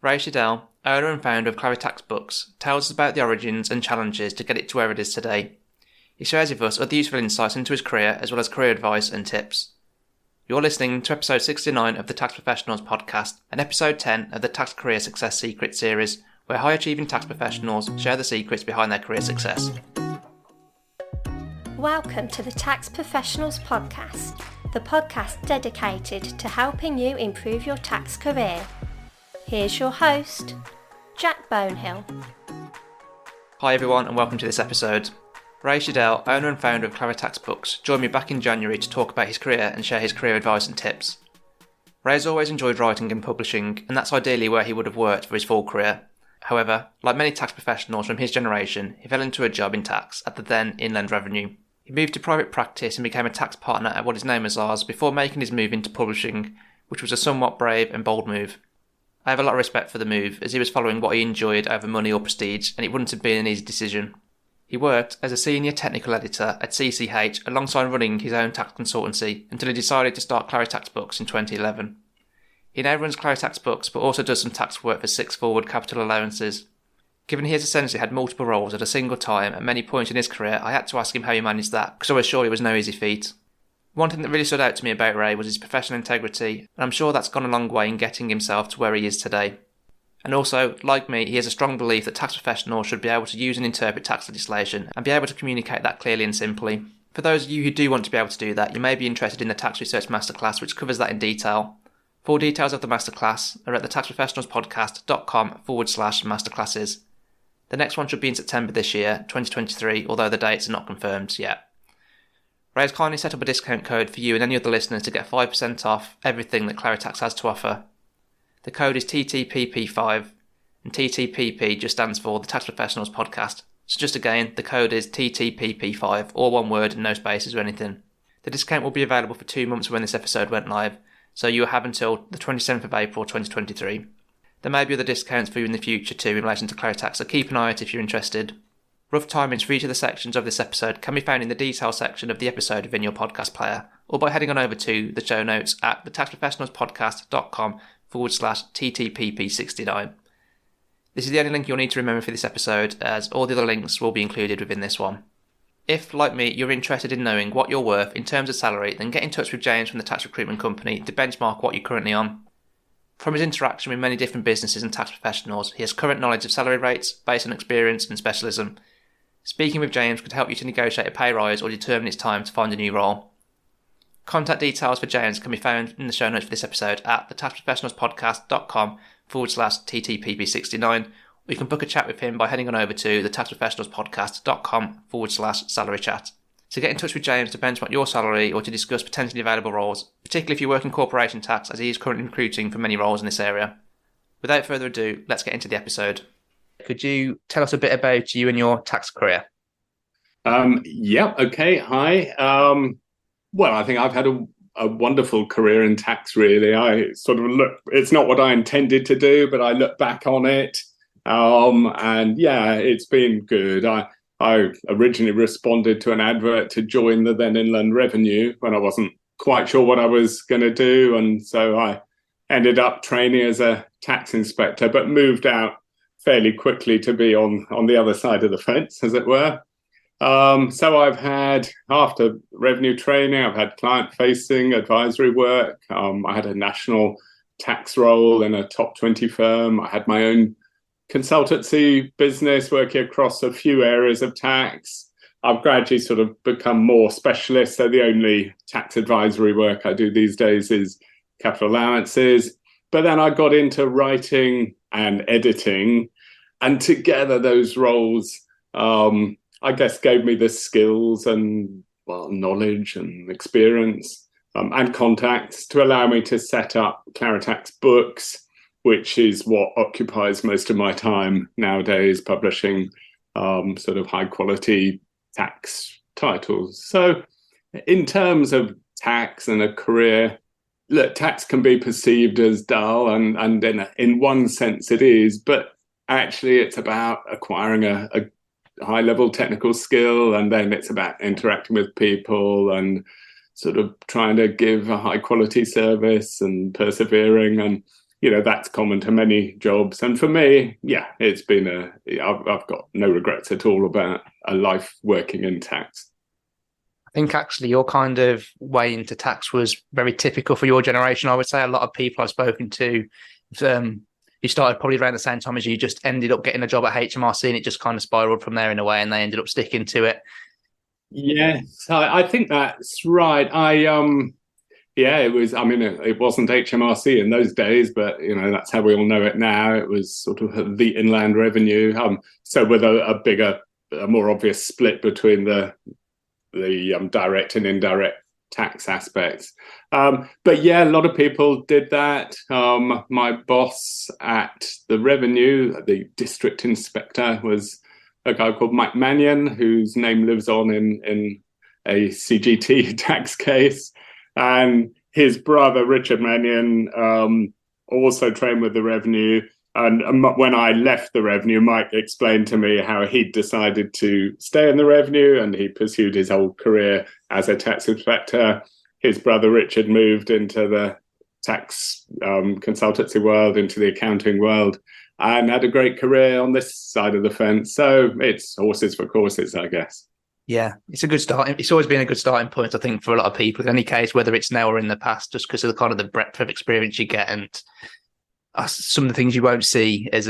Chidell, owner and founder of Claritax Books, tells us about the origins and challenges to get it to where it is today. He shares with us other useful insights into his career as well as career advice and tips. You're listening to episode 69 of the Tax Professionals podcast and episode 10 of the Tax Career Success Secret series, where high-achieving tax professionals share the secrets behind their career success. Welcome to the Tax Professionals podcast, the podcast dedicated to helping you improve your tax career. Here's your host, Jack Bonehill. Hi everyone and welcome to this episode. Chidell, owner and founder of Claritax Books, joined me back in January to talk about his career and share his career advice and tips. Ray has always enjoyed writing and publishing, and that's ideally where he would have worked for his full career. However, like many tax professionals from his generation, he fell into a job in tax at the then Inland Revenue. He moved to private practice and became a tax partner at what is known as ours before making his move into publishing, which was a somewhat brave and bold move. I have a lot of respect for the move, as he was following what he enjoyed over money or prestige, and it wouldn't have been an easy decision. He worked as a senior technical editor at CCH alongside running his own tax consultancy until he decided to start Claritax Books in 2011. He now runs Claritax Books but also does some tax work for Six Forward Capital Allowances. Given he has essentially had multiple roles at a single time at many points in his career, I had to ask him how he managed that, because I was sure it was no easy feat. One thing that really stood out to me about Ray was his professional integrity, and I'm sure that's gone a long way in getting himself to where he is today. And also, like me, he has a strong belief that tax professionals should be able to use and interpret tax legislation and be able to communicate that clearly and simply. For those of you who do want to be able to do that, you may be interested in the Tax Research Masterclass, which covers that in detail. Full details of the Masterclass are at the taxprofessionalspodcast.com/masterclasses. The next one should be in September this year, 2023, although the dates are not confirmed yet. Ray has kindly set up a discount code for you and any other listeners to get 5% off everything that Claritax has to offer. The code is TTPP5, and TTPP just stands for the Tax Professionals Podcast. So just again, the code is TTPP5, all one word and no spaces or anything. The discount will be available for 2 months when this episode went live, so you have until the 27th of April 2023. There may be other discounts for you in the future too in relation to Claritax, so keep an eye out if you're interested. Rough timings for each of the sections of this episode can be found in the details section of the episode within your podcast player, or by heading on over to the show notes at thetaxprofessionalspodcast.com/TTPP69. This is the only link you'll need to remember for this episode, as all the other links will be included within this one. If, like me, you're interested in knowing what you're worth in terms of salary, then get in touch with James from the Tax Recruitment Company to benchmark what you're currently on. From his interaction with many different businesses and tax professionals, he has current knowledge of salary rates based on experience and specialism. Speaking with James could help you to negotiate a pay rise or determine it's time to find a new role. Contact details for James can be found in the show notes for this episode at thetaxprofessionalspodcast.com/TTPP69, or you can book a chat with him by heading on over to thetaxprofessionalspodcast.com/salary chat. To get in touch with James to benchmark your salary or to discuss potentially available roles, particularly if you work in corporation tax, as he is currently recruiting for many roles in this area. Without further ado, let's get into the episode. Could you tell us a bit about you and your tax career? Okay. Hi. Well, I think I've had a wonderful career in tax, really. I sort of it's not what I intended to do, but I look back on it. And yeah, it's been good. I originally responded to an advert to join the then Inland Revenue when I wasn't quite sure what I was going to do. And so I ended up training as a tax inspector, but moved out fairly quickly to be on the other side of the fence, as it were. So I've had, after revenue training, I've had client-facing advisory work. I had a national tax role in a top 20 firm. I had my own consultancy business working across a few areas of tax. I've gradually sort of become more specialist. So the only tax advisory work I do these days is capital allowances. But then I got into writing and editing, and together those roles, I guess, gave me the skills and knowledge and experience and contacts to allow me to set up Claritax Books, which is what occupies most of my time nowadays, publishing sort of high quality tax titles. So in terms of tax and a career, look, tax can be perceived as dull, and in one sense it is, but actually it's about acquiring a high-level technical skill, and then it's about interacting with people and sort of trying to give a high-quality service and persevering. And that's common to many jobs. And for me, it's been I've got no regrets at all about a life working in tax. I think actually your kind of way into tax was very typical for your generation. I would say a lot of people I've spoken to, you started probably around the same time as you, just ended up getting a job at HMRC, and it just kind of spiraled from there in a way, and they ended up sticking to it. Yes, I think that's right. It was, it wasn't HMRC in those days, but, that's how we all know it now. It was sort of the Inland Revenue. So with a more obvious split between the direct and indirect tax aspects. But yeah, a lot of people did that. My boss at the Revenue, the district inspector, was a guy called Mike Mannion, whose name lives on in a CGT tax case. And his brother, Richard Mannion, also trained with the Revenue. And when I left the Revenue, Mike explained to me how he'd decided to stay in the Revenue, and he pursued his whole career as a tax inspector. His brother, Richard, moved into the tax consultancy world, into the accounting world, and had a great career on this side of the fence. So it's horses for courses, I guess. Yeah, it's a good start. It's always been a good starting point, I think, for a lot of people in any case, whether it's now or in the past, just because of the kind of the breadth of experience you get and some of the things you won't see as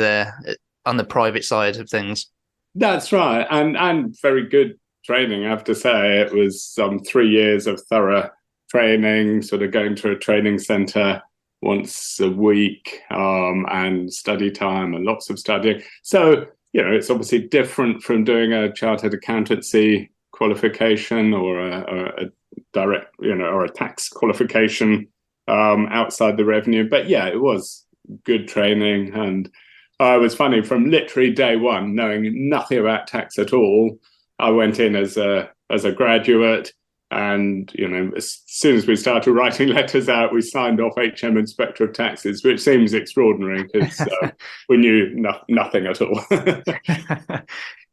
on the private side of things. That's right. And very good training, I have to say. It was 3 years of thorough training, sort of going to a training centre once a week, and study time and lots of studying. So, it's obviously different from doing a chartered accountancy qualification or a direct, or a tax qualification outside the Revenue. But yeah, it was good training. And it was funny, from literally day one, knowing nothing about tax at all, I went in as a graduate. And, as soon as we started writing letters out, we signed off HM Inspector of Taxes, which seems extraordinary because we knew nothing at all.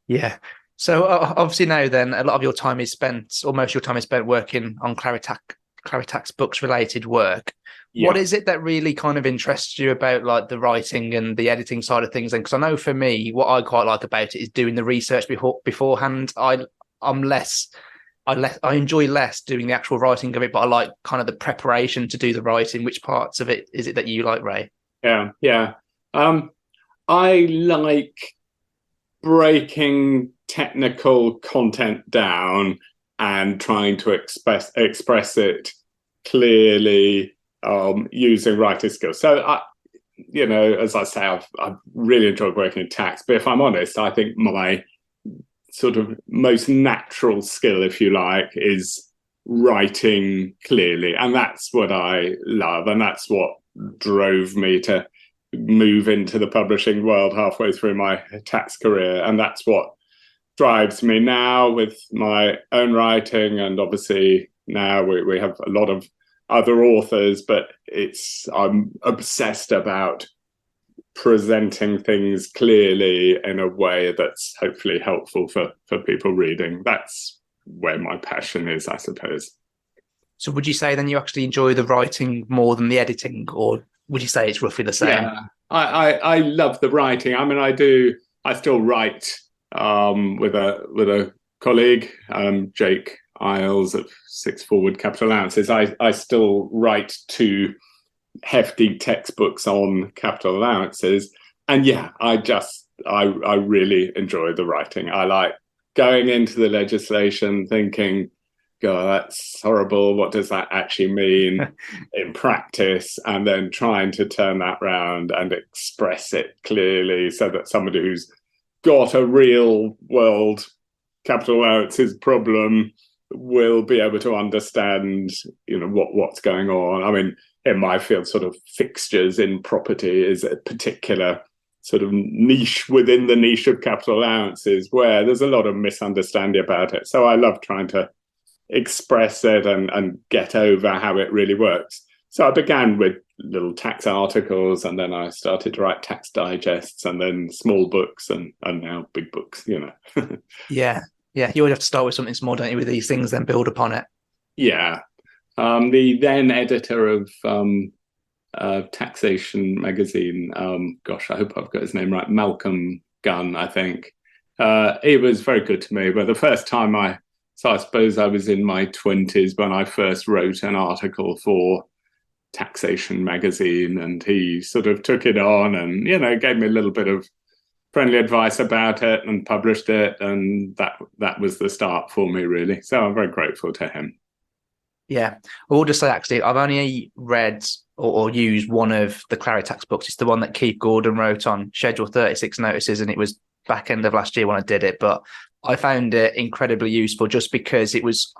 Yeah. So obviously now then, a lot of your time is spent, or most of your time is spent working on Claritax Books related work. Yeah. What is it that really kind of interests you about like the writing and the editing side of things? And because I know for me, what I quite like about it is doing the research beforehand. I enjoy less doing the actual writing of it, but I like kind of the preparation to do the writing. Which parts of it is it that you like, Ray? Yeah. I like breaking technical content down and trying to express it clearly, using writing skills. So, as I say, I've really enjoyed working in tax. But if I'm honest, I think my sort of most natural skill, if you like, is writing clearly. And that's what I love. And that's what drove me to move into the publishing world halfway through my tax career. And that's what drives me now with my own writing. And obviously now we have a lot of other authors, but I'm obsessed about presenting things clearly in a way that's hopefully helpful for people reading. That's where my passion is, I suppose. So would you say then you actually enjoy the writing more than the editing, or would you say it's roughly the same? Yeah, I love the writing. I mean, I still write with a colleague, Jake Isles of Six Forward Capital Allowances. I still write 2 hefty textbooks on capital allowances, and yeah, I really enjoy the writing. I like going into the legislation thinking, God, that's horrible, what does that actually mean in practice, and then trying to turn that round and express it clearly so that somebody who's got a real world capital allowances problem will be able to understand what's going on. I mean, in my field, sort of fixtures in property is a particular sort of niche within the niche of capital allowances where there's a lot of misunderstanding about it. So I love trying to express it and get over how it really works. So I began with little tax articles, and then I started to write tax digests, and then small books, and now big books, Yeah. You always have to start with something small, don't you, with these things, then build upon it. Yeah. The then editor of taxation magazine. Gosh, I hope I've got his name right. Malcolm Gunn, I think. He was very good to me. But the first time so I suppose I was in my 20s when I first wrote an article for Taxation magazine, and he sort of took it on and, gave me a little bit of friendly advice about it and published it. And that was the start for me, really. So I'm very grateful to him. Yeah. I will just say, actually, I've only read or used one of the Claritax books. It's the one that Keith Gordon wrote on Schedule 36 notices, and it was back end of last year when I did it. But I found it incredibly useful just because it was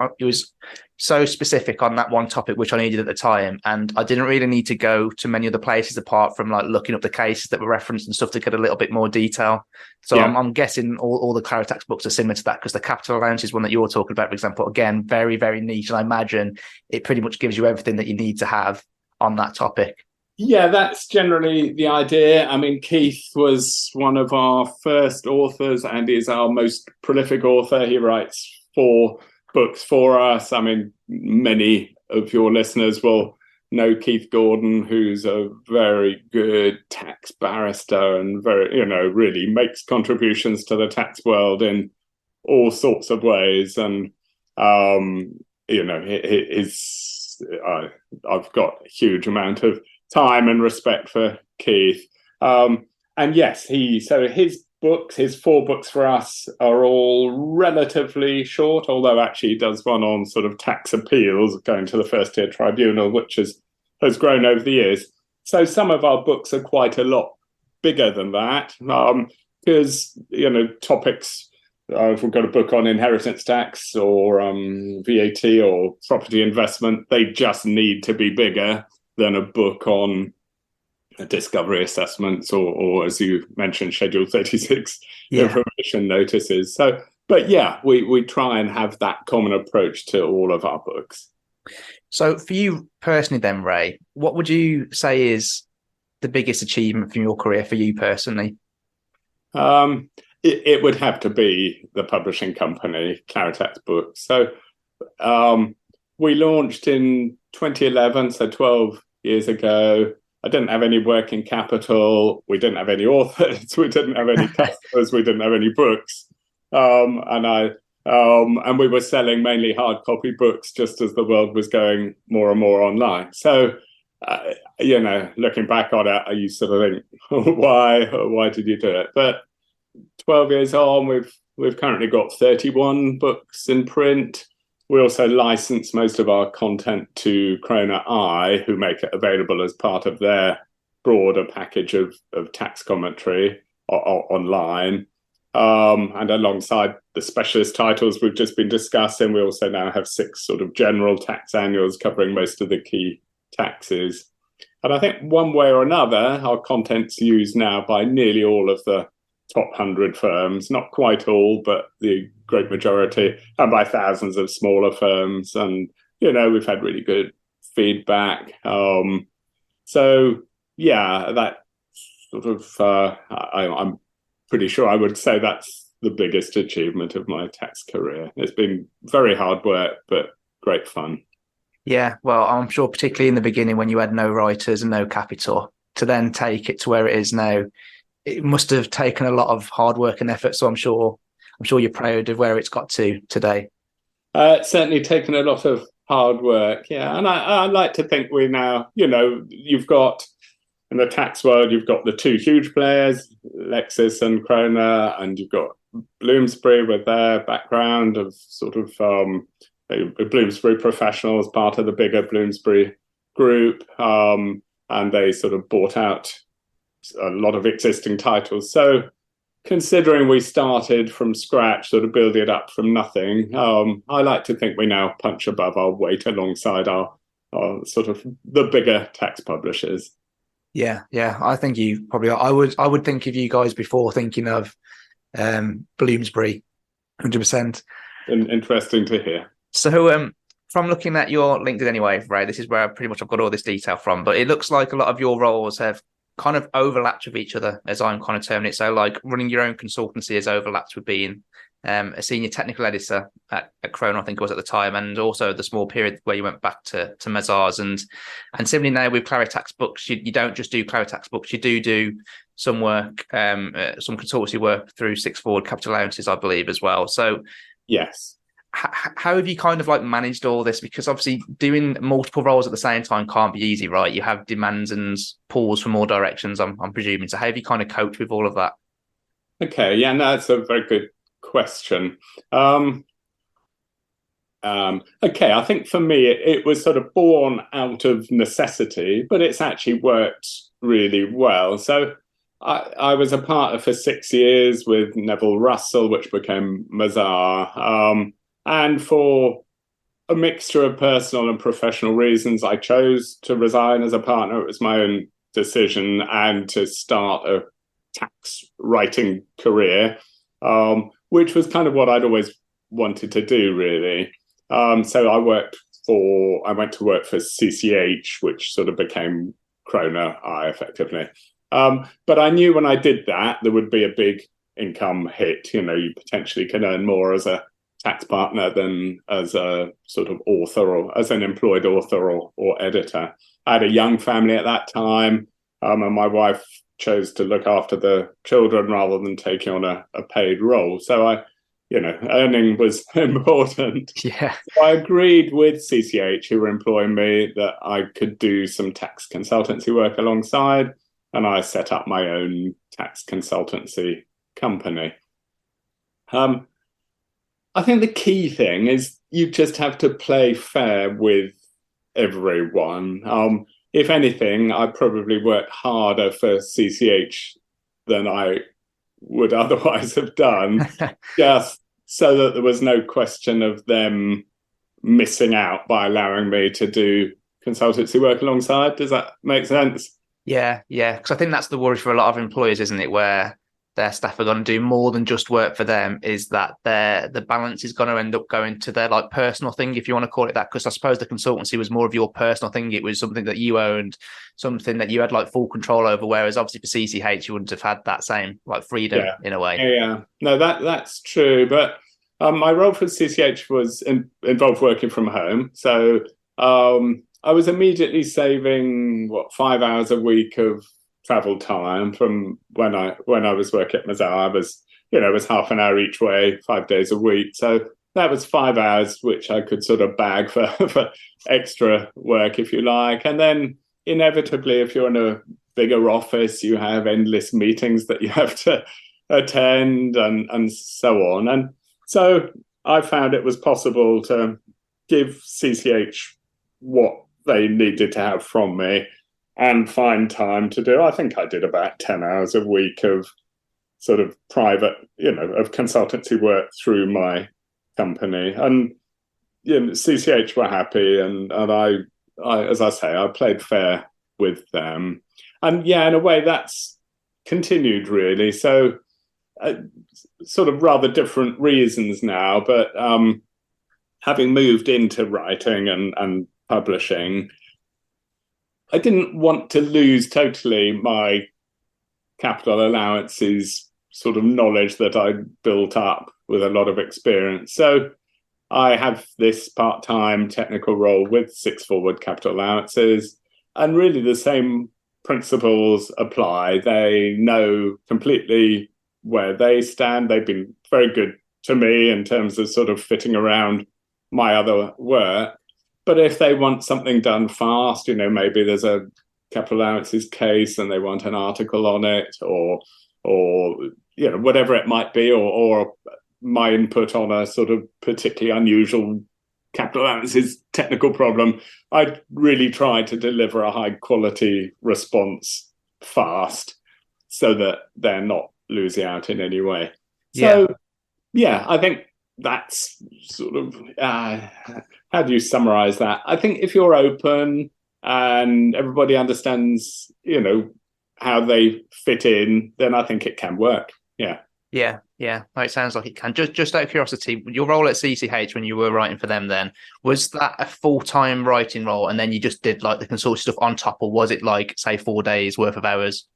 so specific on that one topic, which I needed at the time. And I didn't really need to go to many other places apart from like looking up the cases that were referenced and stuff to get a little bit more detail. So yeah. I'm guessing all the Claritax books are similar to that, because the capital allowance is one that you're talking about, for example, again, very, very niche. And I imagine it pretty much gives you everything that you need to have on that topic. Yeah, that's generally the idea. I mean, Keith was one of our first authors and is our most prolific author. He writes 4 books for us. I mean, many of your listeners will know Keith Gordon, who's a very good tax barrister and very, really makes contributions to the tax world in all sorts of ways. And, I've got a huge amount of time and respect for Keith. And yes, his 4 books for us are all relatively short, although actually he does one on sort of tax appeals going to the first tier tribunal, which has grown over the years. So some of our books are quite a lot bigger than that, because, topics, if we've got a book on inheritance tax or VAT or property investment, they just need to be bigger than a book on discovery assessments or as you mentioned, Schedule 36 information notices. So, but yeah, we try and have that common approach to all of our books. So for you personally then, Ray, what would you say is the biggest achievement from your career for you personally? It would have to be the publishing company, Claritax Books. So we launched in 2011, so 12 years ago. I didn't have any working capital. We didn't have any authors. We didn't have any customers. We didn't have any books. And we were selling mainly hard copy books just as the world was going more and more online. So, looking back on it, you sort of think, why did you do it? But 12 years on, we've currently got 31 books in print. We also license most of our content to Krona I, who make it available as part of their broader package of tax commentary online. And alongside the specialist titles we've just been discussing, we also now have 6 sort of general tax annuals covering most of the key taxes. And I think one way or another, our content's used now by nearly all of the top 100 firms, not quite all, but the great majority, and by thousands of smaller firms. And, we've had really good feedback. So, yeah, that sort of, I'm pretty sure I would say that's the biggest achievement of my tax career. It's been very hard work, but great fun. Yeah, well, I'm sure particularly in the beginning when you had no writers and no capital, to then take it to where it is now, it must have taken a lot of hard work and effort. So I'm sure you're proud of where it's got to today. It's certainly taken a lot of hard work. Yeah. And I like to think we now, you've got in the tax world, you've got the 2 huge players, Lexis and Krona, and you've got Bloomsbury with their background of sort of Bloomsbury Professionals, part of the bigger Bloomsbury group. And they sort of bought out a lot of existing titles. So considering we started from scratch, sort of building it up from nothing, I like to think we now punch above our weight alongside our sort of the bigger tax publishers. Yeah. I think you probably are. I would think of you guys before thinking of Bloomsbury, 100%. Interesting to hear. So from looking at your LinkedIn anyway, Ray, this is where pretty much I've got all this detail from, but it looks like a lot of your roles have kind of overlapped with each other, as I'm kind of terming it. So like running your own consultancy has overlapped with being a senior technical editor at Chrono, I think it was at the time, and also the small period where you went back to Mazars. And similarly now with Claritax Books, you don't just do Claritax Books, you do some work, some consultancy work through Six Forward Capital Allowances, I believe, as well. So yes. How have you kind of like managed all this? Because obviously doing multiple roles at the same time can't be easy, right? You have demands and pulls from all directions, I'm presuming. So how have you kind of coped with all of that? Okay, yeah, no, that's a very good question. Okay, I think for me it was sort of born out of necessity, but it's actually worked really well. So I was a partner for 6 years with Neville Russell, which became Mazar. And for a mixture of personal and professional reasons, I chose to resign as a partner. It was my own decision, and to start a tax writing career, which was kind of what I'd always wanted to do, really. So I went to work for CCH, which sort of became Chrono effectively. But I knew when I did that, there would be a big income hit. You know, you potentially can earn more as a tax partner than as a sort of author or as an employed author or editor. I had a young family at that time, and my wife chose to look after the children rather than taking on a paid role. So earning was important. Yeah. So I agreed with CCH, who were employing me, that I could do some tax consultancy work alongside, and I set up my own tax consultancy company. I think the key thing is you just have to play fair with everyone. If anything, I probably worked harder for CCH than I would otherwise have done, just so that there was no question of them missing out by allowing me to do consultancy work alongside. Does that make sense? Yeah. Because I think that's the worry for a lot of employers, isn't it? Where their staff are going to do more than just work for them, is that the balance is going to end up going to their like personal thing, if you want to call it that. Because I suppose the consultancy was more of your personal thing. It was something that you owned, something that you had like full control over. Whereas obviously for CCH, you wouldn't have had that same like freedom in a way. Yeah. No, that's true. But my role for CCH was involved working from home. So I was immediately saving 5 hours a week of travel time from when I was working at Mazar. It was half an hour each way, 5 days a week. So that was 5 hours, which I could sort of bag for extra work, if you like. And then inevitably, if you're in a bigger office, you have endless meetings that you have to attend and so on. And so I found it was possible to give CCH what they needed to have from me and find time to do. I think I did about 10 hours a week of sort of private, of consultancy work through my company. And CCH were happy, and I, as I say, I played fair with them. And yeah, in a way that's continued really. So sort of rather different reasons now, but having moved into writing and publishing, I didn't want to lose totally my capital allowances sort of knowledge that I'd built up with a lot of experience. So I have this part-time technical role with Six Forward Capital Allowances, and really the same principles apply. They know completely where they stand. They've been very good to me in terms of sort of fitting around my other work. But if they want something done fast, maybe there's a capital allowances case and they want an article on it, or whatever it might be, or my input on a sort of particularly unusual capital allowances technical problem, I really try to deliver a high quality response fast so that they're not losing out in any way. So, yeah, I think that's sort of how do you summarize that? I think if you're open and everybody understands, how they fit in, then I think it can work. Yeah. No, it sounds like it can. Just out of curiosity, your role at CCH when you were writing for them then, was that a full-time writing role and then you just did like the consulting stuff on top, or was it like, say, 4 days worth of hours?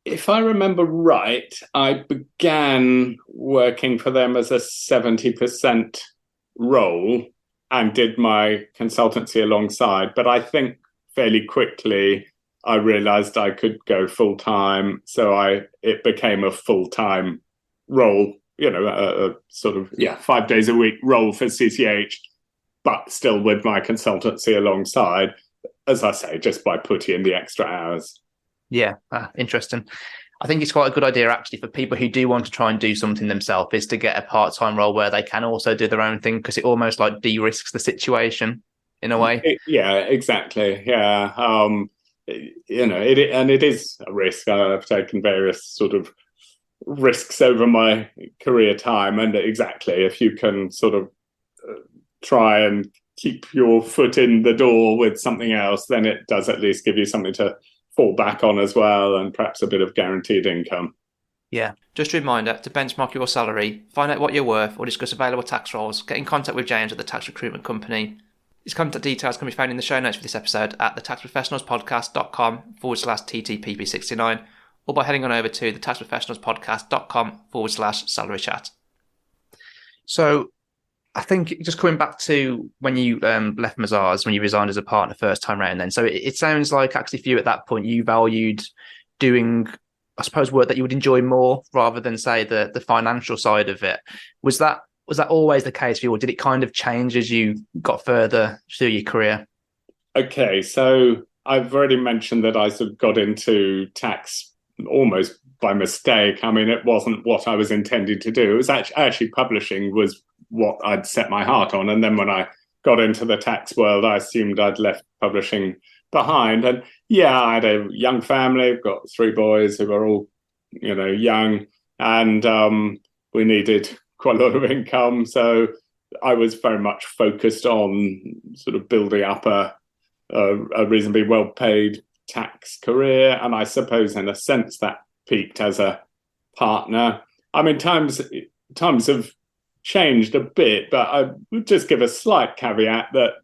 If I remember right, I began working for them as a 70% role and did my consultancy alongside. But I think fairly quickly I realized I could go full time. So it became a full time role, a sort of 5 days a week role for CCH, but still with my consultancy alongside, as I say, just by putting in the extra hours. Yeah, interesting. I think it's quite a good idea actually for people who do want to try and do something themselves is to get a part-time role where they can also do their own thing, because it almost like de-risks the situation in a way. Yeah, exactly. Yeah. It is a risk. I've taken various sort of risks over my career time, and exactly, if you can sort of try and keep your foot in the door with something else, then it does at least give you something to fall back on as well, and perhaps a bit of guaranteed income. Yeah. Just a reminder to benchmark your salary, find out what you're worth, or discuss available tax roles. Get in contact with James at the Tax Recruitment Company. His contact details can be found in the show notes for this episode at thetaxprofessionalspodcast.com/TTPP69, or by heading on over to thetaxprofessionalspodcast.com/salary chat. So I think just coming back to when you left Mazars, when you resigned as a partner first time round then. So it sounds like actually for you at that point, you valued doing, I suppose, work that you would enjoy more rather than, say, the financial side of it. Was that always the case for you, or did it kind of change as you got further through your career? Okay, so I've already mentioned that I sort of got into tax almost by mistake. I mean, it wasn't what I was intending to do. It was actually publishing was what I'd set my heart on. And then when I got into the tax world, I assumed I'd left publishing behind. And yeah, I had a young family. I've got 3 boys who are all, young, and we needed quite a lot of income. So I was very much focused on sort of building up a reasonably well-paid tax career. And I suppose in a sense that peaked as a partner. I mean, times have changed a bit, but I would just give a slight caveat that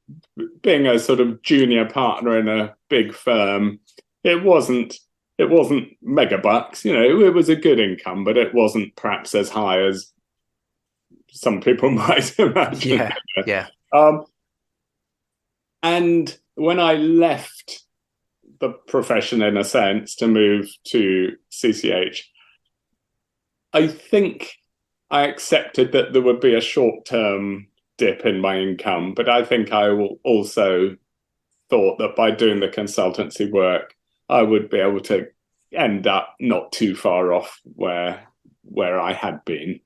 being a sort of junior partner in a big firm, it wasn't mega bucks. It was a good income, but it wasn't perhaps as high as some people might imagine. Yeah. And when I left the profession, in a sense, to move to CCH, I think I accepted that there would be a short-term dip in my income, but I think I also thought that by doing the consultancy work, I would be able to end up not too far off where I had been.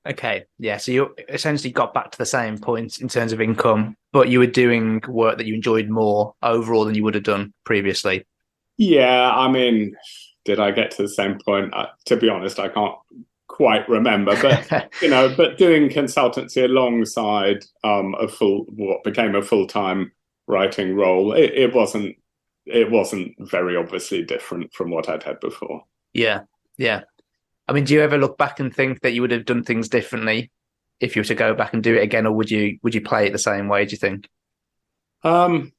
Okay, yeah. So you essentially got back to the same point in terms of income, but you were doing work that you enjoyed more overall than you would have done previously. Yeah, I mean, did I get to the same point? To be honest, I can't quite remember, but but doing consultancy alongside what became a full-time writing role, it wasn't very obviously different from what I'd had before. Yeah. I mean, do you ever look back and think that you would have done things differently if you were to go back and do it again, or would you play it the same way, do you think? I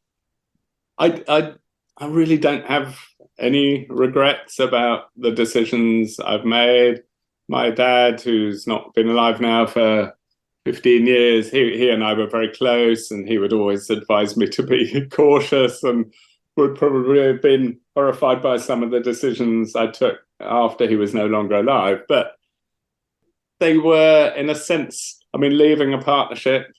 really don't have any regrets about the decisions I've made. My dad, who's not been alive now for 15 years, he and I were very close, and he would always advise me to be cautious, and would probably have been horrified by some of the decisions I took after he was no longer alive. But they were, in a sense, I mean, leaving a partnership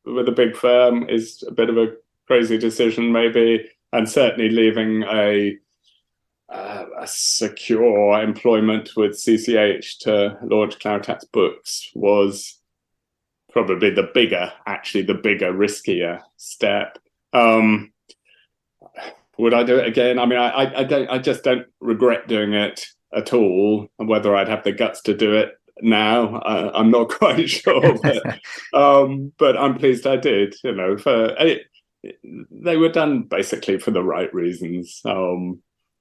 with a big firm is a bit of a crazy decision, maybe, and certainly leaving a secure employment with CCH to launch Claritax Books was probably the bigger, riskier step. Would I do it again? I mean, I just don't regret doing it at all. And whether I'd have the guts to do it now, I'm not quite sure. But I'm pleased I did. They were done basically for the right reasons.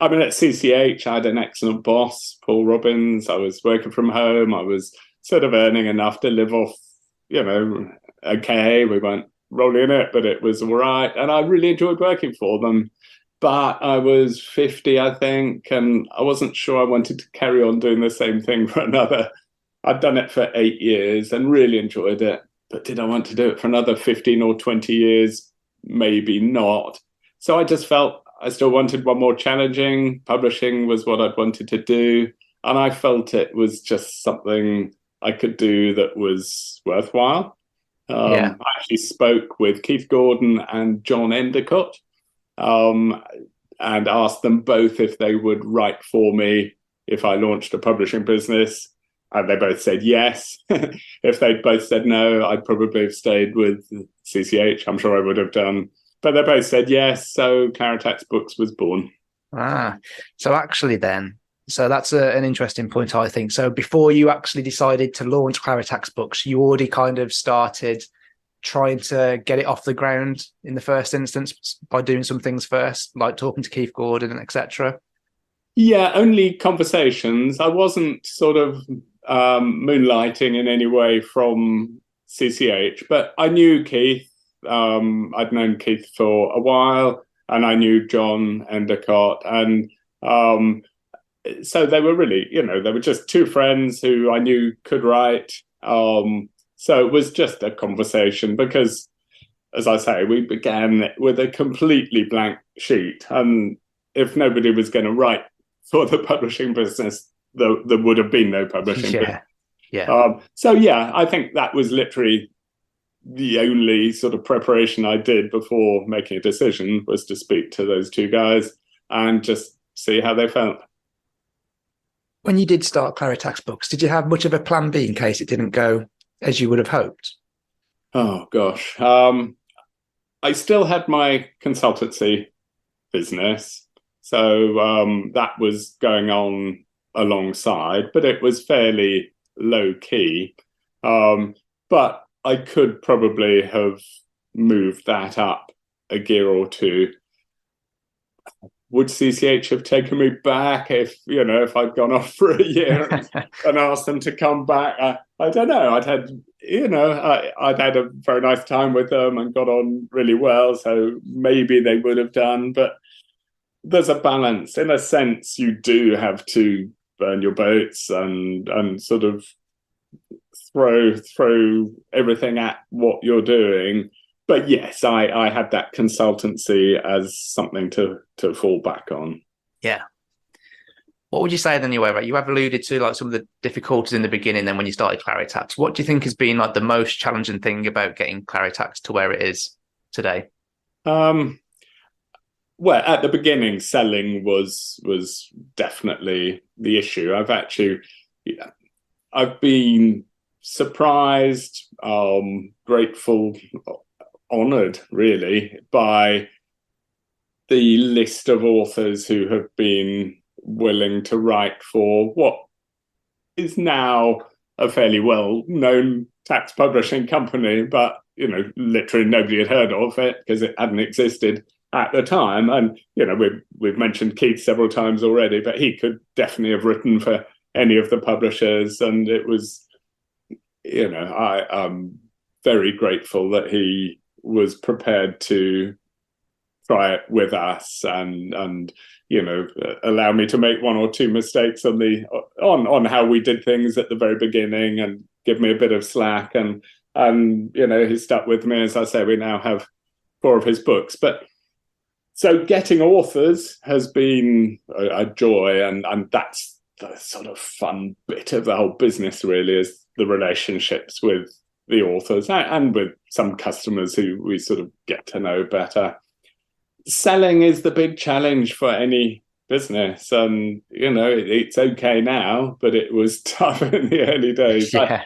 I mean, at CCH, I had an excellent boss, Paul Robbins. I was working from home. I was sort of earning enough to live off, okay. We weren't rolling it, but it was all right. And I really enjoyed working for them. but I was 50, I think, and I wasn't sure I wanted to carry on doing the same thing for another. I'd done it for 8 years and really enjoyed it, but did I want to do it for another 15 or 20 years? Maybe not. So I just felt I still wanted one more challenging. Publishing was what I'd wanted to do, and I felt it was just something I could do that was worthwhile. I actually spoke with Keith Gordon and John Endicott, and asked them both if they would write for me if I launched a publishing business. And they both said yes. If they'd both said no, I'd probably have stayed with CCH. I'm sure I would have done. But they both said yes. So Claritax Books was born. So actually then, so that's an interesting point, I think. So before you actually decided to launch Claritax Books, you already kind of started trying to get it off the ground in the first instance by doing some things first, like talking to Keith Gordon and etc. Yeah, only conversations. I wasn't sort of moonlighting in any way from CCH, but I knew Keith. I'd known Keith for a while, and I knew John Endicott, and so they were really, they were just two friends who I knew could write. So it was just a conversation because, as I say, we began with a completely blank sheet, and if nobody was going to write for the publishing business, there would have been no publishing business. So I think that was literally the only sort of preparation I did before making a decision, was to speak to those two guys and just see how they felt. When you did start Claritax Books, did you have much of a plan B in case it didn't go as you would have hoped? Oh gosh, I still had my consultancy business, so that was going on alongside, but it was fairly low key. But I could probably have moved that up a gear or two. Would CCH have taken me back if I'd gone off for a year and asked them to come back? I don't know. I'd had a very nice time with them and got on really well, so maybe they would have done. But there's a balance. In a sense, you do have to burn your boats and sort of throw everything at what you're doing. But yes, I had that consultancy as something to fall back on. Yeah. What would you say then, you have alluded to like some of the difficulties in the beginning then when you started Claritax. What do you think has been like the most challenging thing about getting Claritax to where it is today? Well, at the beginning, selling was definitely the issue. I've been surprised, grateful, honoured really by the list of authors who have been willing to write for what is now a fairly well-known tax publishing company, but literally nobody had heard of it because it hadn't existed at the time. And we've mentioned Keith several times already, but he could definitely have written for any of the publishers, and it was I'm very grateful that he was prepared to try it with us and allow me to make one or two mistakes on how we did things at the very beginning and give me a bit of slack, and he stuck with me. As I say, we now have 4 of his books. But so getting authors has been a joy, and that's the sort of fun bit of the whole business, really, is the relationships with the authors and with some customers who we sort of get to know better. Selling is the big challenge for any business, and it's okay now, but it was tough in the early days. I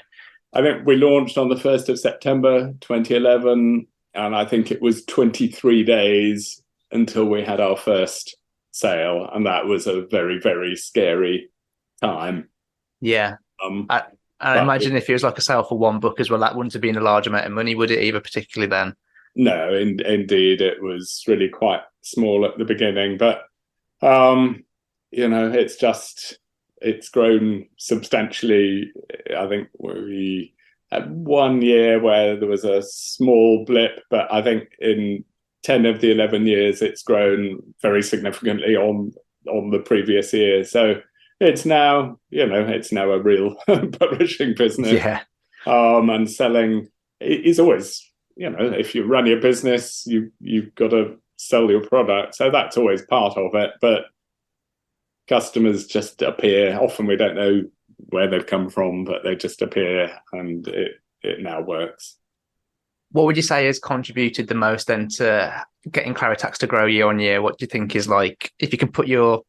think we launched on the 1st of September 2011, and I think it was 23 days until we had our first sale, and that was a very, very scary time. I imagine if it was like a sale for one book as well, that wouldn't have been a large amount of money, would it, either, particularly then? No, indeed, it was really quite small at the beginning, but it's grown substantially. I think we had 1 year where there was a small blip, but I think in 10 of the 11 years, it's grown very significantly on the previous year. So it's now a real publishing business. Yeah. And selling is always, if you run your business, you've got to sell your product. So that's always part of it. But customers just appear. Often we don't know where they've come from, but they just appear, and it now works. What would you say has contributed the most then to getting Claritax to grow year on year? What do you think is, like, if you can put your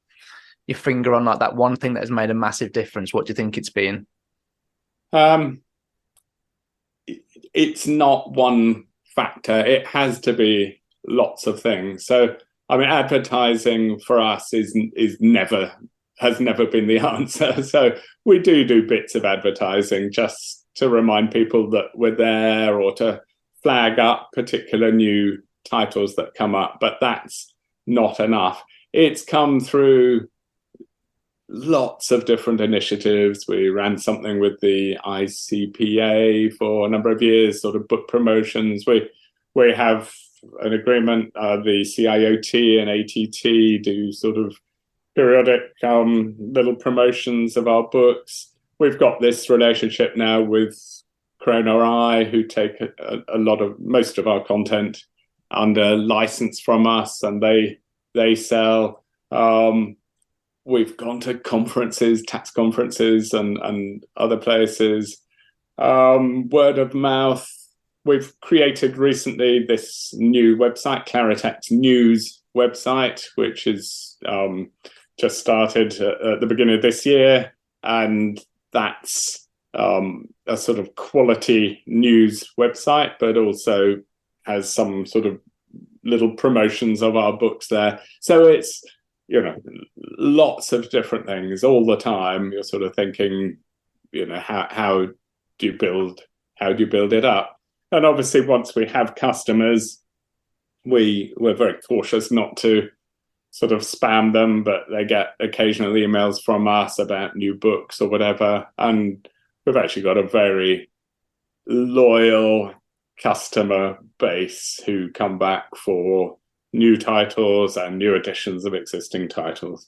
finger on like that one thing that has made a massive difference, what do you think it's been? It's not one factor. It has to be lots of things. So, I mean, advertising for us has never been the answer. So we do bits of advertising just to remind people that we're there, or to flag up particular new titles that come up, but that's not enough. It's come through lots of different initiatives. We ran something with the ICPA for a number of years, sort of book promotions. We have an agreement, the CIOT and ATT do sort of periodic little promotions of our books. We've got this relationship now with Chrono, who take most of our content under license from us, and they sell. We've gone to conferences, tax conferences, and other places. Word of mouth. We've created recently this new website, Claritax News website, which is just started at the beginning of this year, and that's a sort of quality news website, but also has some sort of little promotions of our books there. So it's, lots of different things all the time. You're sort of thinking, how do you build it up? And obviously, once we have customers, we're very cautious not to sort of spam them, but they get occasional emails from us about new books or whatever. And we've actually got a very loyal customer base who come back for new titles and new editions of existing titles.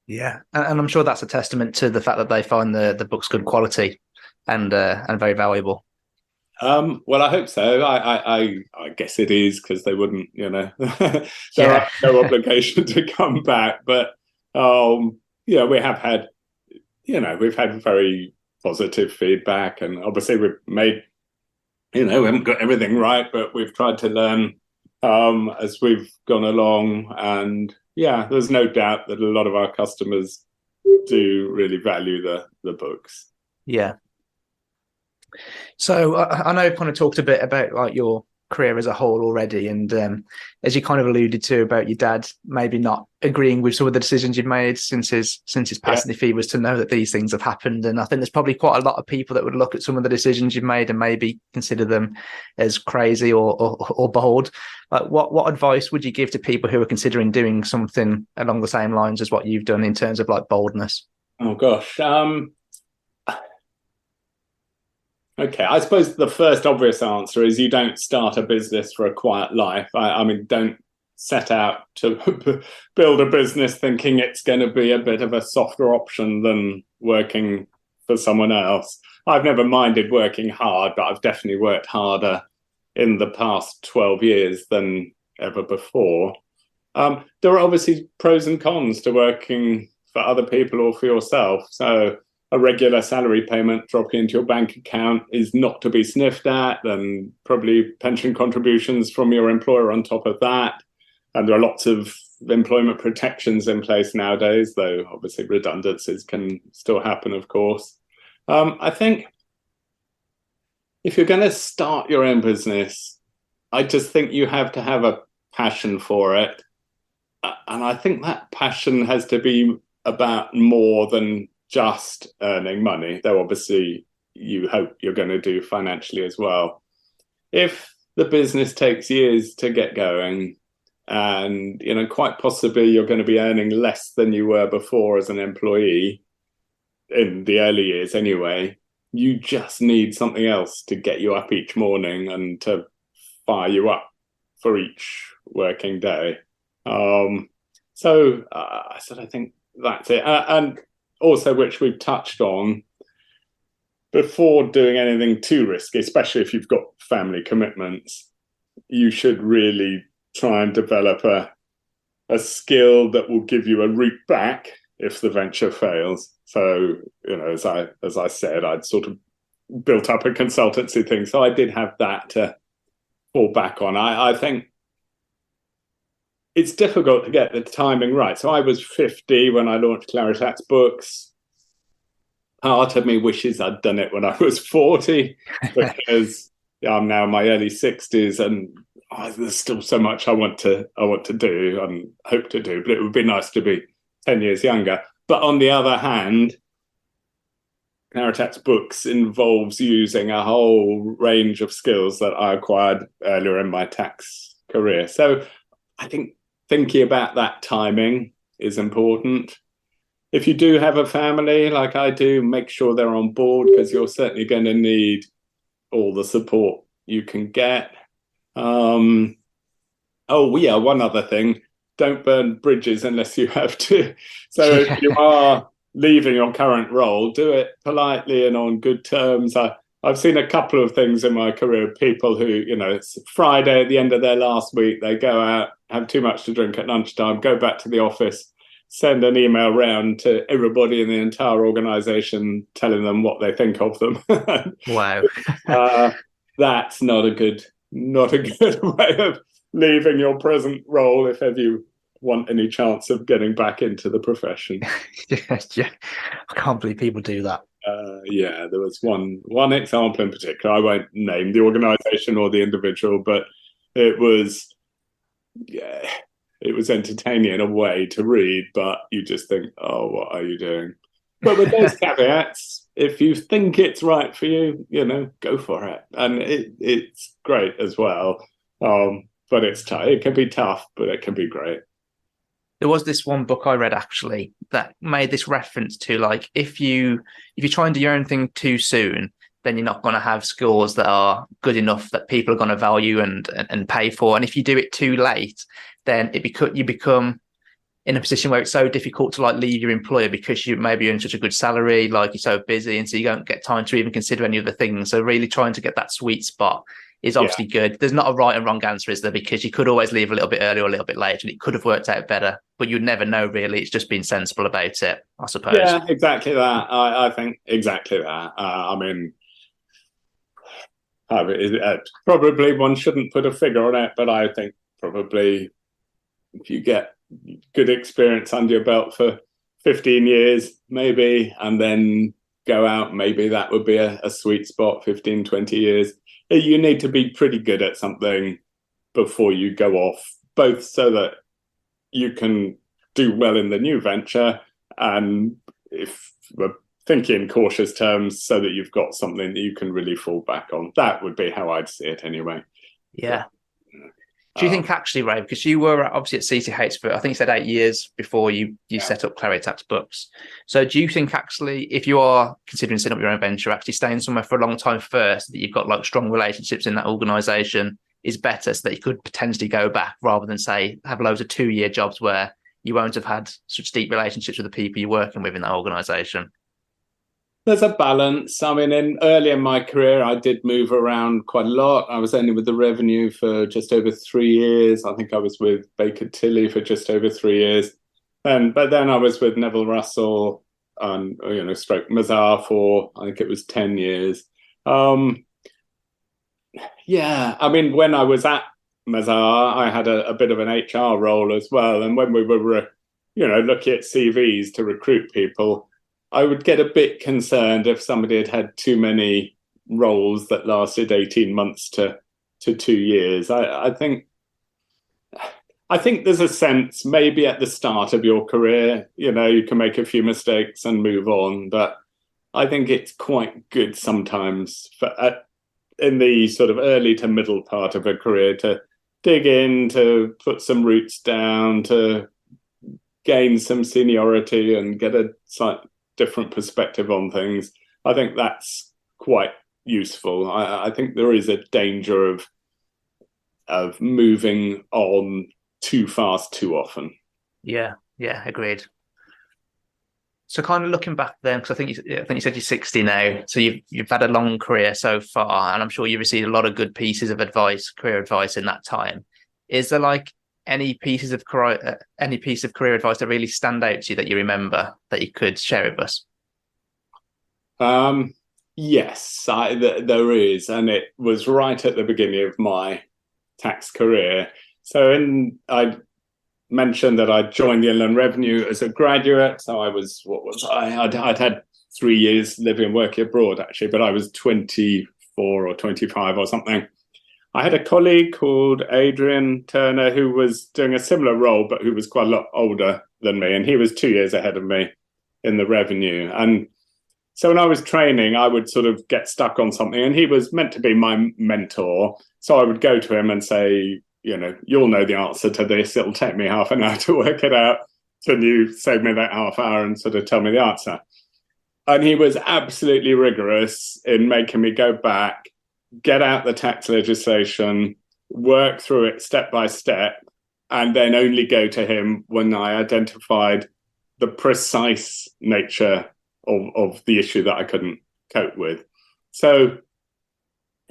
Yeah, and I'm sure that's a testament to the fact that they find the books good quality and very valuable. Well, I hope so. I guess it is, because they wouldn't, there are no obligation to come back. But we have had, we've had very positive feedback, and obviously we've made, we haven't got everything right, but we've tried to learn as we've gone along. And there's no doubt that a lot of our customers do really value the books. Yeah. So I know I've kind of talked a bit about like your career as a whole already, and as you kind of alluded to about your dad maybe not agreeing with some of the decisions you've made since his passing, if he was to know that these things have happened. And I think there's probably quite a lot of people that would look at some of the decisions you've made and maybe consider them as crazy or bold. Like, what advice would you give to people who are considering doing something along the same lines as what you've done in terms of like boldness? Oh gosh. Okay, I suppose the first obvious answer is you don't start a business for a quiet life. I mean, don't set out to build a business thinking it's going to be a bit of a softer option than working for someone else. I've never minded working hard, but I've definitely worked harder in the past 12 years than ever before. There are obviously pros and cons to working for other people or for yourself. So a regular salary payment dropping into your bank account is not to be sniffed at, and probably pension contributions from your employer on top of that. And there are lots of employment protections in place nowadays, though obviously redundancies can still happen, of course. I think if you're going to start your own business, I just think you have to have a passion for it. And I think that passion has to be about more than just earning money, though obviously you hope you're going to do financially as well. If the business takes years to get going, and quite possibly you're going to be earning less than you were before as an employee, in the early years anyway, you just need something else to get you up each morning and to fire you up for each working day. So I think that's it. And also, which we've touched on, before doing anything too risky, especially if you've got family commitments, you should really try and develop a skill that will give you a route back if the venture fails. So, as I said, I'd sort of built up a consultancy thing. So I did have that to fall back on. I think it's difficult to get the timing right. So I was 50 when I launched Claritax Books. Part of me wishes I'd done it when I was 40 because I'm now in my early 60s and there's still so much I want to do and hope to do. But it would be nice to be 10 years younger. But on the other hand, Claritax Books involves using a whole range of skills that I acquired earlier in my tax career. So I think thinking about that timing is important. If you do have a family like I do, make sure they're on board because you're certainly going to need all the support you can get. One other thing, don't burn bridges unless you have to. So if you are leaving your current role, do it politely and on good terms. I've seen a couple of things in my career, people who, it's Friday at the end of their last week, they go out, have too much to drink at lunchtime, go back to the office, send an email round to everybody in the entire organization telling them what they think of them. Wow. That's not a good way of leaving your present role if ever you want any chance of getting back into the profession. Yeah. I can't believe people do that. There was one example in particular. I won't name the organization or the individual, but it was entertaining in a way to read, but you just think, oh, what are you doing? But with those caveats, if you think it's right for you, go for it. And it's great as well. But it's tough. It can be tough, but it can be great. There was this one book I read actually that made this reference to, like, if you try and do your own thing too soon, then you're not going to have skills that are good enough that people are going to value and pay for. And if you do it too late, then you become in a position where it's so difficult to leave your employer because you maybe earn such a good salary, you're so busy, and so you don't get time to even consider any other things. So really trying to get that sweet spot is obviously good. There's not a right and wrong answer, is there? Because you could always leave a little bit earlier or a little bit later, and it could have worked out better, but you'd never know really. It's just being sensible about it, I suppose. Yeah, exactly that. I think exactly that. Probably one shouldn't put a figure on it, but I think probably if you get good experience under your belt for 15 years, maybe, and then go out, maybe that would be a sweet spot, 15, 20 years. You need to be pretty good at something before you go off, both so that you can do well in the new venture, and if we're thinking in cautious terms, so that you've got something that you can really fall back on. That would be how I'd see it anyway. Yeah. Do you think actually, Ray, because you were obviously at CTH for, I think you said 8 years before you set up Claritax Books. So do you think actually, if you are considering setting up your own venture, actually staying somewhere for a long time first, that you've got strong relationships in that organisation is better, so that you could potentially go back rather than, say, have loads of 2-year jobs where you won't have had such deep relationships with the people you're working with in that organisation? There's a balance. I mean, early in my career, I did move around quite a lot. I was only with the Revenue for just over 3 years. I think I was with Baker Tilly for just over 3 years. But then I was with Neville Russell and, stroke Mazar for, I think it was 10 years. I mean, when I was at Mazar, I had a bit of an HR role as well. And when we were, looking at CVs to recruit people, I would get a bit concerned if somebody had too many roles that lasted 18 months to 2 years. I think there's a sense maybe at the start of your career, you can make a few mistakes and move on. But I think it's quite good sometimes in the sort of early to middle part of a career to dig in, to put some roots down, to gain some seniority and get a slightly different perspective on things. I think that's quite useful. I think there is a danger of of moving on too fast too often. Yeah, agreed. So kind of looking back then, because I think you said you're 60 now, so you've had a long career so far, and I'm sure you've received a lot of good pieces of advice, career advice in that time. Is there like any piece of career advice that really stand out to you that you remember that you could share with us? Yes, there is, and it was right at the beginning of my tax career. So I mentioned that I joined the Inland Revenue as a graduate. So I'd had 3 years living and working abroad, actually, but I was 24 or 25 or something. I had a colleague called Adrian Turner who was doing a similar role, but who was quite a lot older than me. And he was 2 years ahead of me in the revenue. And so when I was training, I would sort of get stuck on something, and he was meant to be my mentor. So I would go to him and say, you'll know the answer to this. It'll take me half an hour to work it out. Can you save me that half hour and sort of tell me the answer? And he was absolutely rigorous in making me go back, get out the tax legislation, work through it step by step, and then only go to him when I identified the precise nature of the issue that I couldn't cope with. So,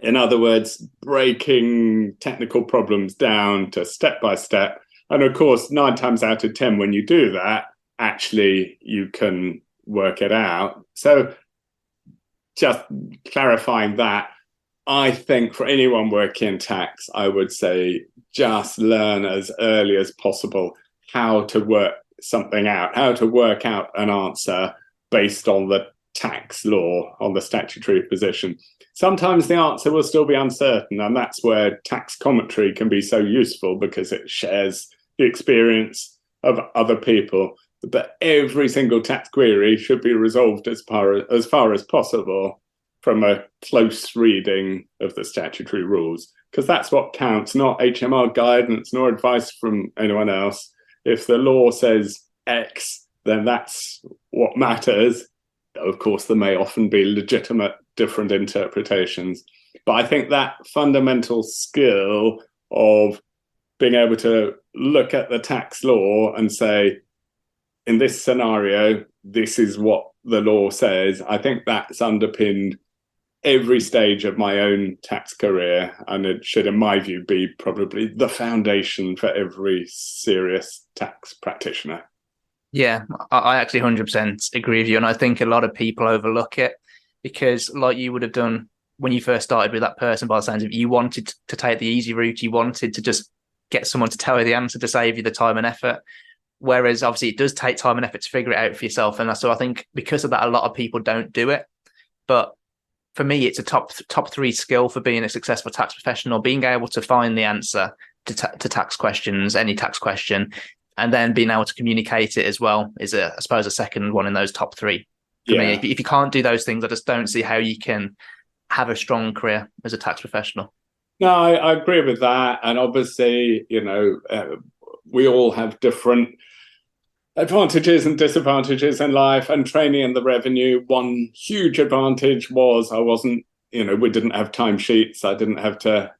in other words, breaking technical problems down to step by step. And of course, 9 times out of 10, when you do that, actually you can work it out. So just clarifying that, I think for anyone working in tax, I would say just learn as early as possible how to work something out, how to work out an answer based on the tax law, on the statutory position. Sometimes the answer will still be uncertain, and that's where tax commentary can be so useful, because it shares the experience of other people. But every single tax query should be resolved as far as possible from a close reading of the statutory rules, because that's what counts, not HMR guidance nor advice from anyone else. If the law says X, then that's what matters. Of course, there may often be legitimate different interpretations. But I think that fundamental skill of being able to look at the tax law and say, in this scenario, this is what the law says, I think that's underpinned every stage of my own tax career. And it should, in my view, be probably the foundation for every serious tax practitioner. Yeah, I actually 100% agree with you. And I think a lot of people overlook it because, like you would have done when you first started with that person, by the sounds of it, you wanted to take the easy route. You wanted to just get someone to tell you the answer to save you the time and effort. Whereas obviously it does take time and effort to figure it out for yourself. And so I think because of that, a lot of people don't do it. But for me, it's a top 3 skill for being a successful tax professional, being able to find the answer to tax questions, any tax question, and then being able to communicate it as well is, I suppose, a second one in those top 3 for me. If you can't do those things, I just don't see how you can have a strong career as a tax professional. No, I agree with that. And obviously, we all have different advantages and disadvantages in life, and training in the revenue. One huge advantage was we didn't have timesheets. I didn't have to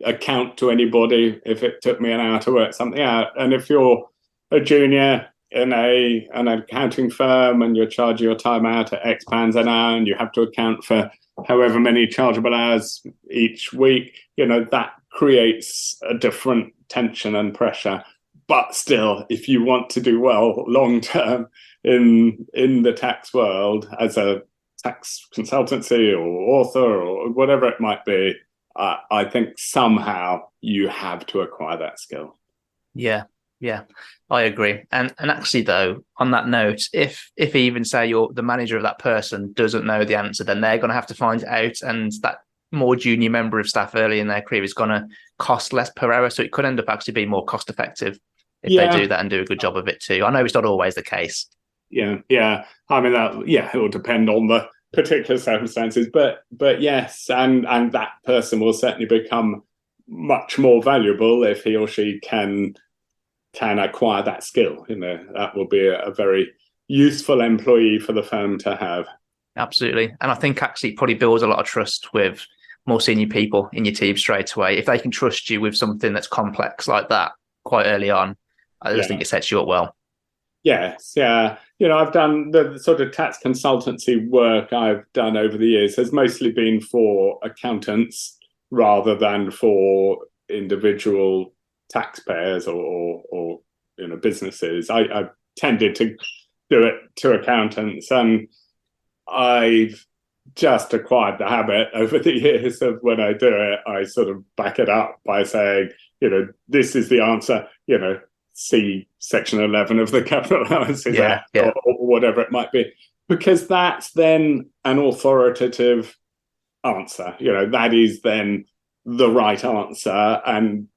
account to anybody if it took me an hour to work something out. And if you're a junior in an accounting firm and you're charging your time out at X pounds an hour and you have to account for however many chargeable hours each week, that creates a different tension and pressure. But still, if you want to do well long term in the tax world as a tax consultancy or author or whatever it might be, I think somehow you have to acquire that skill. Yeah, I agree. And actually, though, on that note, if even say you're the manager of that person doesn't know the answer, then they're going to have to find it out, and that more junior member of staff early in their career is going to cost less per hour. So it could end up actually being more cost effective if they do that and do a good job of it too. I know it's not always the case. Yeah. I mean, it will depend on the particular circumstances, but yes, and that person will certainly become much more valuable if he or she can acquire that skill. That will be a very useful employee for the firm to have. Absolutely. And I think actually it probably builds a lot of trust with more senior people in your team straight away, if they can trust you with something that's complex like that quite early on, I just think it sets you up well. Yes, yeah. I've done the sort of tax consultancy work I've done over the years has mostly been for accountants rather than for individual taxpayers or businesses. I've tended to do it to accountants, and I've just acquired the habit over the years of when I do it, I sort of back it up by saying, this is the answer, see section 11 of the Capital Allowances Act or whatever it might be, because that's then an authoritative answer. That is then the right answer, and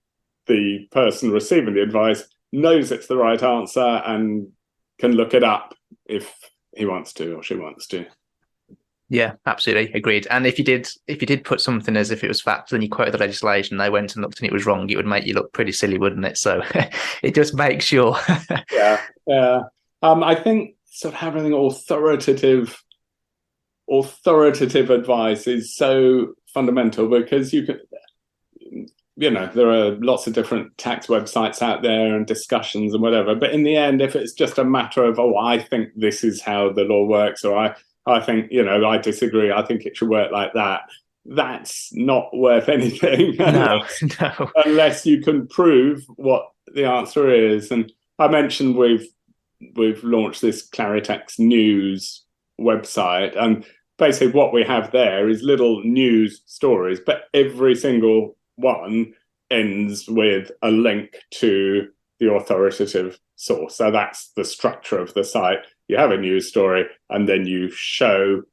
the person receiving the advice knows it's the right answer and can look it up if he wants to or she wants to. Yeah, absolutely agreed. And if you did put something as if it was fact, then you quoted the legislation, they went and looked and it was wrong, it would make you look pretty silly, wouldn't it? So it just makes sure. Yeah. I think sort of having authoritative advice is so fundamental, because you can, there are lots of different tax websites out there and discussions and whatever. But in the end, if it's just a matter of, I think this is how the law works, or I think, I disagree, I think it should work like that, that's not worth anything. No. Unless you can prove what the answer is. And I mentioned we've launched this Claritax News website, and basically what we have there is little news stories, but every single one ends with a link to the authoritative source. So that's the structure of the site. You have a news story, and then you show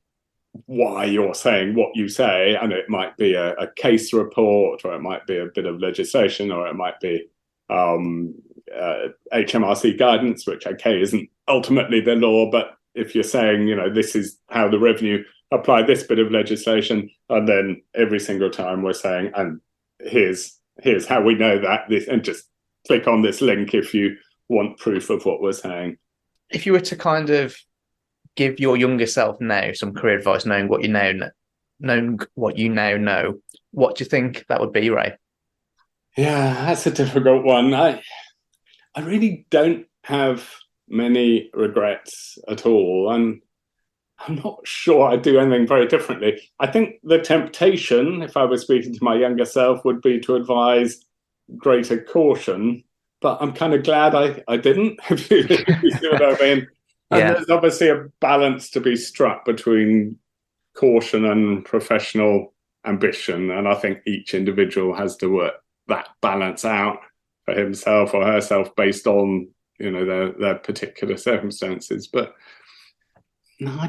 why you're saying what you say, and it might be a case report, or it might be a bit of legislation, or it might be HMRC guidance, which isn't ultimately the law, but if you're saying, this is how the revenue apply this bit of legislation, and then every single time we're saying, and here's how we know that, this, and just click on this link if you want proof of what we're saying. If you were to kind of give your younger self now some career advice, knowing what you now know, what do you think that would be, Ray? Yeah, that's a difficult one. I really don't have many regrets at all, and I'm not sure I'd do anything very differently. I think the temptation, if I was speaking to my younger self, would be to advise greater caution, but I'm kind of glad I didn't, if you see what I mean. And there's obviously a balance to be struck between caution and professional ambition, and I think each individual has to work that balance out for himself or herself based on their particular circumstances. But no, I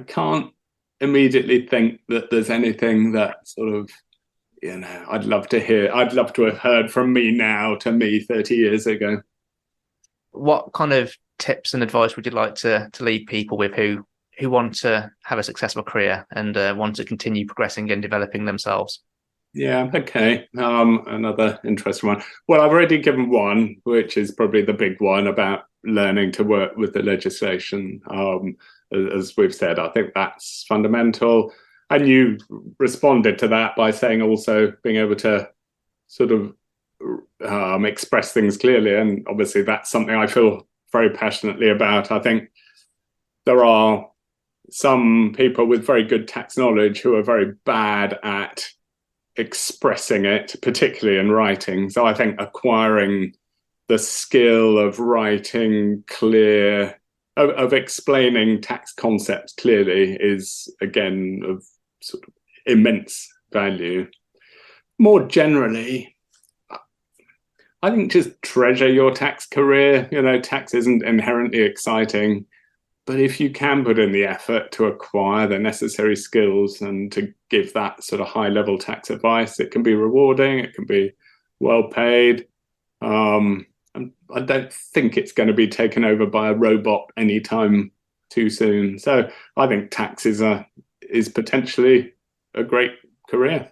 can't immediately think that there's anything that sort of, I'd love to have heard from me now to me 30 years ago. What kind of tips and advice would you like to leave people with who want to have a successful career and want to continue progressing and developing themselves? Yeah, okay. Another interesting one. Well, I've already given one, which is probably the big one, about learning to work with the legislation. As we've said, I think that's fundamental. And you responded to that by saying also being able to sort of express things clearly. And obviously that's something I feel very passionately about. I think there are some people with very good tax knowledge who are very bad at expressing it, particularly in writing. So I think acquiring the skill of writing clear, of explaining tax concepts clearly is, again, of sort of immense value. More generally, I think just treasure your tax career. Tax isn't inherently exciting, but if you can put in the effort to acquire the necessary skills and to give that sort of high-level tax advice, it can be rewarding, it can be well paid. And I don't think it's going to be taken over by a robot anytime too soon. So I think tax is potentially a great career.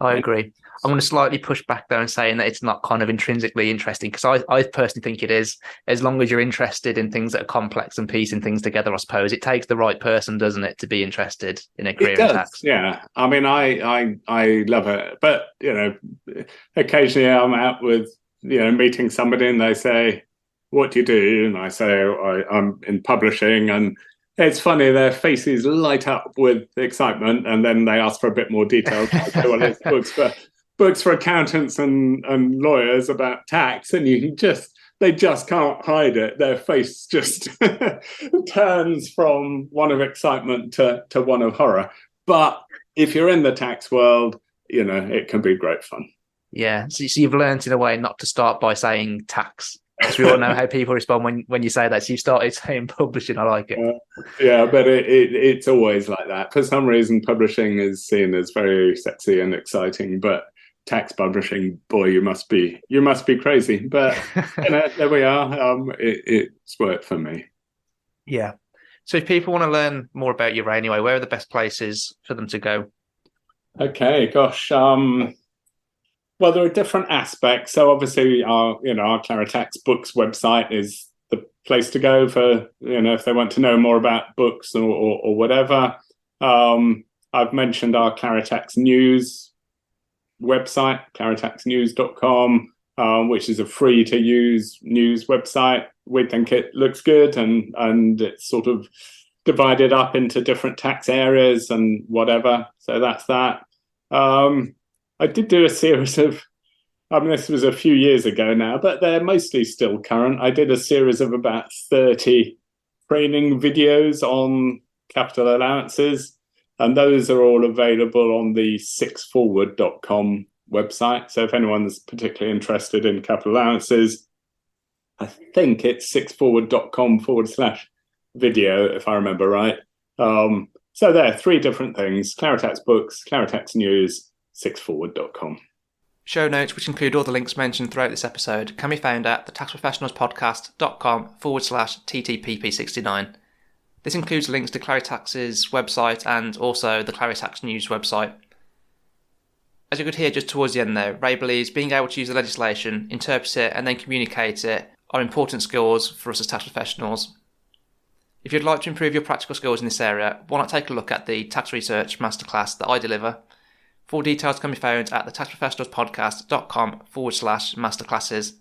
I agree. I'm going to slightly push back there and saying that it's not kind of intrinsically interesting, because I personally think it is. As long as you're interested in things that are complex and piecing things together, I suppose it takes the right person, doesn't it, to be interested in a career It in does, tax? yeah. I mean, I love it, but occasionally I'm out with meeting somebody and they say, "What do you do?" And I say, "I'm in publishing," and it's funny, their faces light up with excitement, and then they ask for a bit more detail. I say, "Well, it's books for accountants and lawyers about tax," and they just can't hide it. Their face just turns from one of excitement to one of horror. But if you're in the tax world, it can be great fun. Yeah, so you've learned in a way not to start by saying tax, because we all know how people respond when you say that. So you started saying publishing. I like it. Yeah, but it's always like that. For some reason, publishing is seen as very sexy and exciting, but tax publishing, boy, you must be crazy. But there we are. It's worked for me. Yeah. So if people want to learn more about you, Ray, anyway, where are the best places for them to go? Okay, gosh. Well, there are different aspects. So obviously, our Claritax Books website is the place to go for if they want to know more about books or whatever. I've mentioned our Claritax News website, claritaxnews.com, which is a free to use news website. We think it looks good, and it's sort of divided up into different tax areas and whatever. So that's that. I did do a series of, this was a few years ago now, but they're mostly still current. I did a series of about 30 training videos on capital allowances, and those are all available on the sixforward.com website. So if anyone's particularly interested in capital allowances, I think it's sixforward.com/video, if I remember right. So there are 3 different things: Claritax Books, Claritax News, sixforward.com. Show notes, which include all the links mentioned throughout this episode, can be found at thetaxprofessionalspodcast.com/TTPP69. This includes links to Claritax's website and also the Claritax News website. As you could hear just towards the end there, Ray believes being able to use the legislation, interpret it and then communicate it are important skills for us as tax professionals. If you'd like to improve your practical skills in this area, why not take a look at the tax research masterclass that I deliver. Full details can be found at thetaxprofessionalspodcast.com/masterclasses.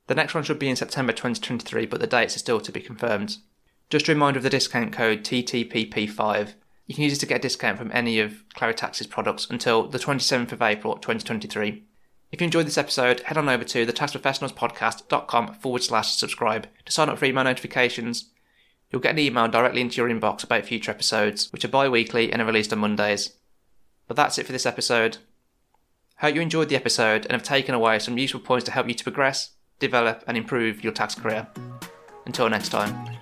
The next one should be in September 2023, but the dates are still to be confirmed. Just a reminder of the discount code TTPP5. You can use it to get a discount from any of Claritax's products until the 27th of April 2023. If you enjoyed this episode, head on over to thetaxprofessionalspodcast.com/subscribe to sign up for email notifications. You'll get an email directly into your inbox about future episodes, which are bi-weekly and are released on Mondays. But that's it for this episode. Hope you enjoyed the episode and have taken away some useful points to help you to progress, develop and improve your tax career. Until next time.